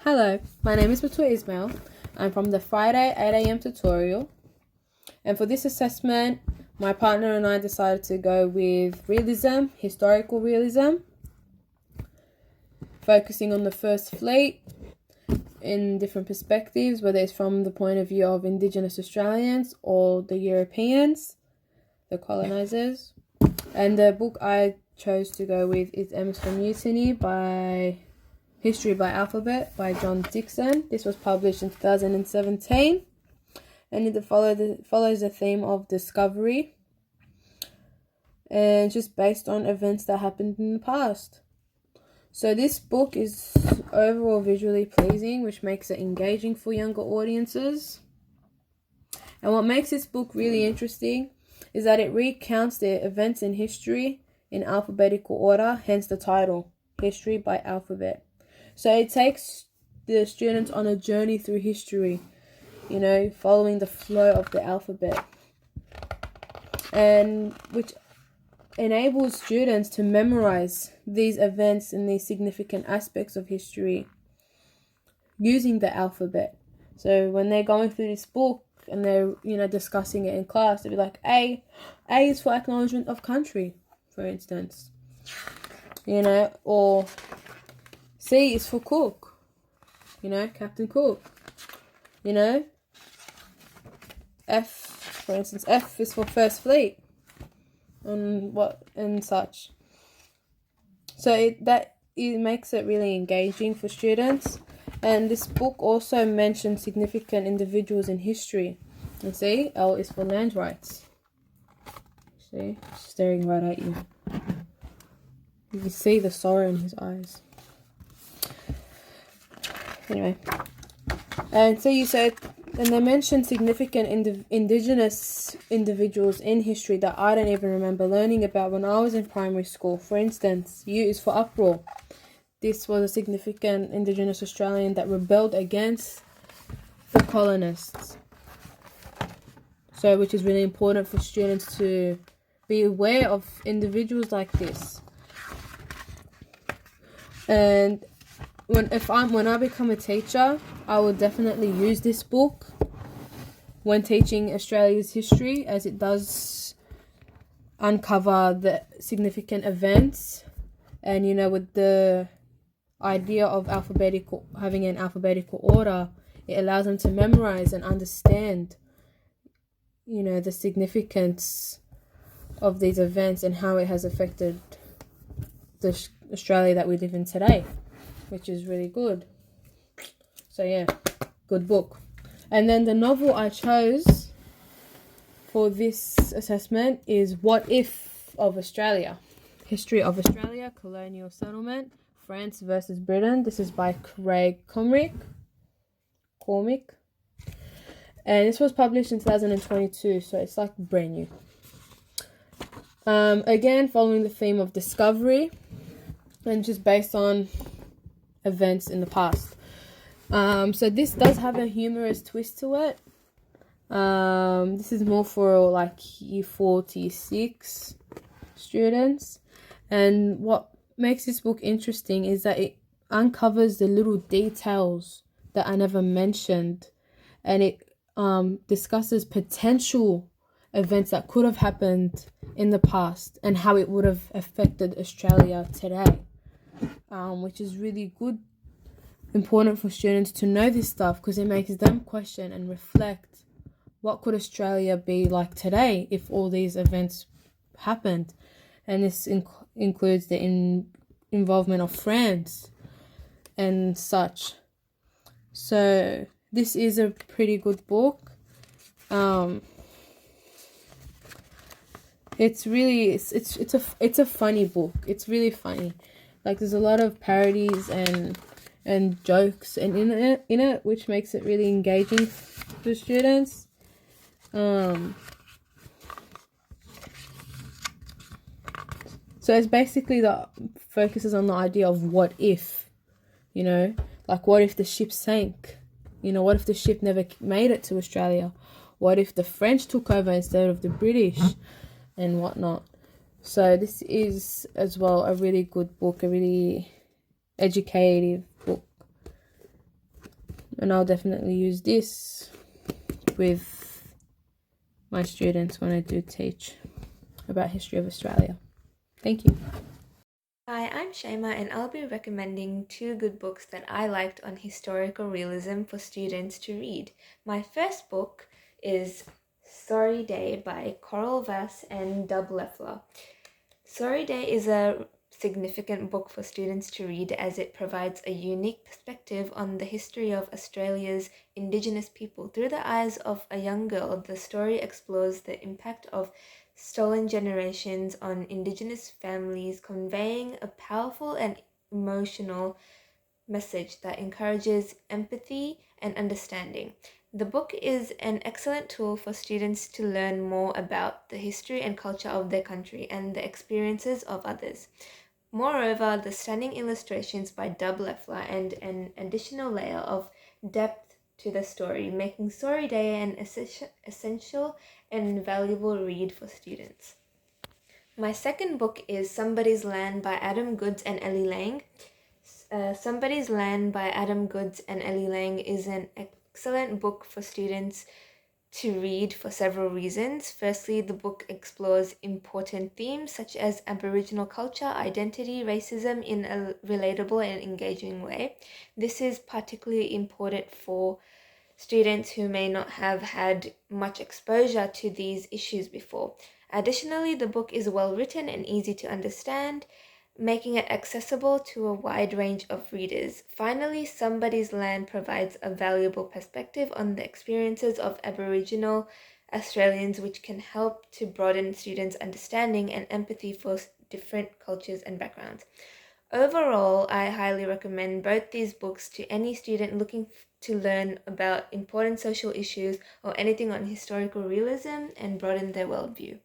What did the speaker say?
Hello, my name is Batoul Ismail. I'm from the Friday 8 a.m. tutorial. And for this assessment, my partner and I decided to go with realism, historical realism, focusing on the First Fleet in different perspectives, whether it's from the point of view of Indigenous Australians or the Europeans, the colonizers. And the book I chose to go with is Emerson Mutiny by History by Alphabet by John Dixon. This was published in 2017, and it follows the theme of discovery and just based on events that happened in the past. So this book is overall visually pleasing, which makes it engaging for younger audiences. And what makes this book really interesting is that it recounts the events in history in alphabetical order, hence the title, History by Alphabet. So it takes the students on a journey through history, following the flow of the alphabet, and which enables students to memorize these events and these significant aspects of history using the alphabet. So when they're going through this book and they're discussing it in class, they'll be like, A is for acknowledgement of country, for instance, or C is for cook, Captain Cook, F, for instance, F is for First Fleet, and such. So it makes it really engaging for students. And this book also mentions significant individuals in history. And see, L is for land rights. See, staring right at you. You can see the sorrow in his eyes. Anyway, and so and they mentioned significant Indigenous individuals in history that I don't even remember learning about when I was in primary school. For instance, U is for uproar. This was a significant Indigenous Australian that rebelled against the colonists. So, which is really important for students to be aware of individuals like this. And when I become a teacher, I will definitely use this book when teaching Australia's history, as it does uncover the significant events, and with the idea of having an alphabetical order, it allows them to memorize and understand the significance of these events and how it has affected the Australia that we live in today, which is really good. So yeah, good book. And then the novel I chose for this assessment is What If of Australia? History of Australia, Colonial Settlement, France versus Britain. This is by Craig Cormick. And this was published in 2022, so it's like brand new. Again, following the theme of discovery and just based on events in the past. So this does have a humorous twist to it. This is more for like year 46 students. And what makes this book interesting is that it uncovers the little details that I never mentioned, and it discusses potential events that could have happened in the past and how it would have affected Australia today, which is really good, important for students to know this stuff, because it makes them question and reflect, what could Australia be like today if all these events happened. And this includes the involvement of France and such. So this is a pretty good book. It's a funny book. It's really funny. Like, there's a lot of parodies and jokes and in it, which makes it really engaging for students. So it's basically focuses on the idea of what if, like what if the ship sank? What if the ship never made it to Australia? What if the French took over instead of the British and whatnot? So this is as well a really good book, a really educative book. and I'll definitely use this with my students when I do teach about history of Australia. Thank you. Hi, I'm Shaima, and I'll be recommending 2 good books that I liked on historical realism for students to read. My first book is Sorry Day by Coral Vass and Dub Leffler. Sorry Day is a significant book for students to read as it provides a unique perspective on the history of Australia's Indigenous people. Through the eyes of a young girl, the story explores the impact of stolen generations on Indigenous families, conveying a powerful and emotional message that encourages empathy and understanding. The book is an excellent tool for students to learn more about the history and culture of their country and the experiences of others. Moreover, the stunning illustrations by Dub Leffler and an additional layer of depth to the story, making Story Day an essential and valuable read for students. My second book is Somebody's Land by Adam Goodes and Ellie Lang. Somebody's Land by Adam Goodes and Ellie Lang is an excellent book for students to read for several reasons. Firstly, the book explores important themes such as Aboriginal culture, identity, racism in a relatable and engaging way. This is particularly important for students who may not have had much exposure to these issues before. Additionally, the book is well written and easy to understand, making it accessible to a wide range of readers. Finally, Somebody's Land provides a valuable perspective on the experiences of Aboriginal Australians, which can help to broaden students' understanding and empathy for different cultures and backgrounds. Overall, I highly recommend both these books to any student looking to learn about important social issues or anything on historical realism and broaden their worldview.